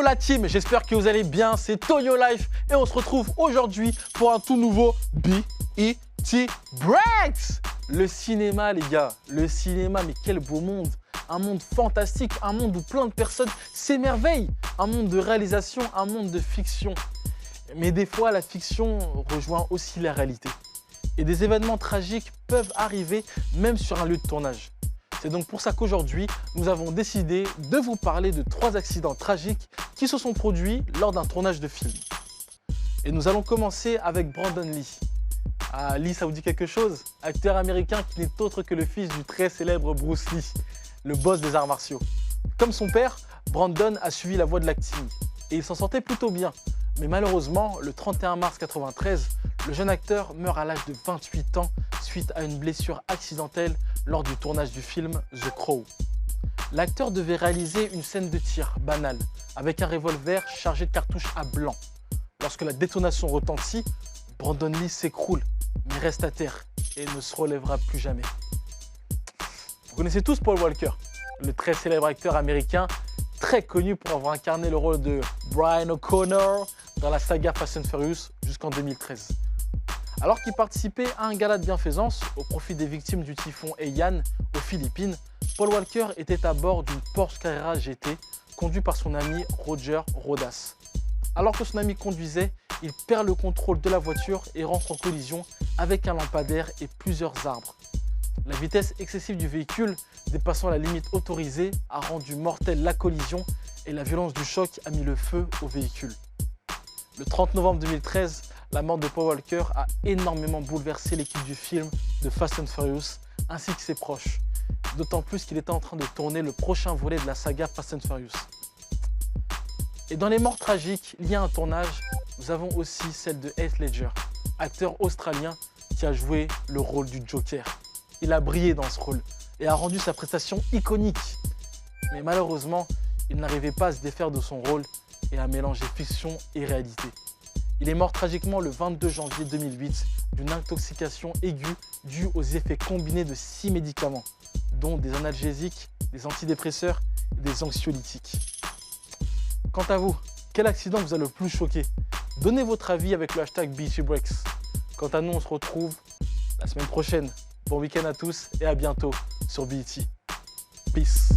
la team, j'espère que vous allez bien, c'est Tonio Life et on se retrouve aujourd'hui pour un tout nouveau BET Breaks. Le cinéma les gars, le cinéma, mais quel beau monde. Un monde fantastique, un monde où plein de personnes s'émerveillent. Un monde de réalisation, un monde de fiction. Mais des fois, la fiction rejoint aussi la réalité. Et des événements tragiques peuvent arriver même sur un lieu de tournage. C'est donc pour ça qu'aujourd'hui, nous avons décidé de vous parler de 3 accidents tragiques qui se sont produits lors d'un tournage de film. Et nous allons commencer avec Brandon Lee. Ah, Lee, ça vous dit quelque chose? Acteur américain qui n'est autre que le fils du très célèbre Bruce Lee, le boss des arts martiaux. Comme son père, Brandon a suivi la voie de l'acting et il s'en sortait plutôt bien. Mais malheureusement, le 31 mars 1993, le jeune acteur meurt à l'âge de 28 ans suite à une blessure accidentelle lors du tournage du film The Crow. L'acteur devait réaliser une scène de tir banale avec un revolver chargé de cartouches à blanc. Lorsque la détonation retentit, Brandon Lee s'écroule, mais reste à terre et ne se relèvera plus jamais. Vous connaissez tous Paul Walker, le très célèbre acteur américain, très connu pour avoir incarné le rôle de Brian O'Connor dans la saga Fast and Furious jusqu'en 2013. Alors qu'il participait à un gala de bienfaisance au profit des victimes du typhon Haiyan aux Philippines, Paul Walker était à bord d'une Porsche Carrera GT conduit par son ami Roger Rodas. Alors que son ami conduisait, il perd le contrôle de la voiture et rentre en collision avec un lampadaire et plusieurs arbres. La vitesse excessive du véhicule, dépassant la limite autorisée, a rendu mortelle la collision et la violence du choc a mis le feu au véhicule. Le 30 novembre 2013, la mort de Paul Walker a énormément bouleversé l'équipe du film de Fast and Furious ainsi que ses proches, d'autant plus qu'il était en train de tourner le prochain volet de la saga Fast and Furious. Et dans les morts tragiques liées à un tournage, nous avons aussi celle de Heath Ledger, acteur australien qui a joué le rôle du Joker. Il a brillé dans ce rôle et a rendu sa prestation iconique. Mais malheureusement, il n'arrivait pas à se défaire de son rôle et à mélanger fiction et réalité. Il est mort tragiquement le 22 janvier 2008 d'une intoxication aiguë due aux effets combinés de 6 médicaments, dont des analgésiques, des antidépresseurs et des anxiolytiques. Quant à vous, quel accident vous a le plus choqué? Donnez votre avis avec le hashtag BETBreaks. Quant à nous, on se retrouve la semaine prochaine. Bon week-end à tous et à bientôt sur BET. Peace.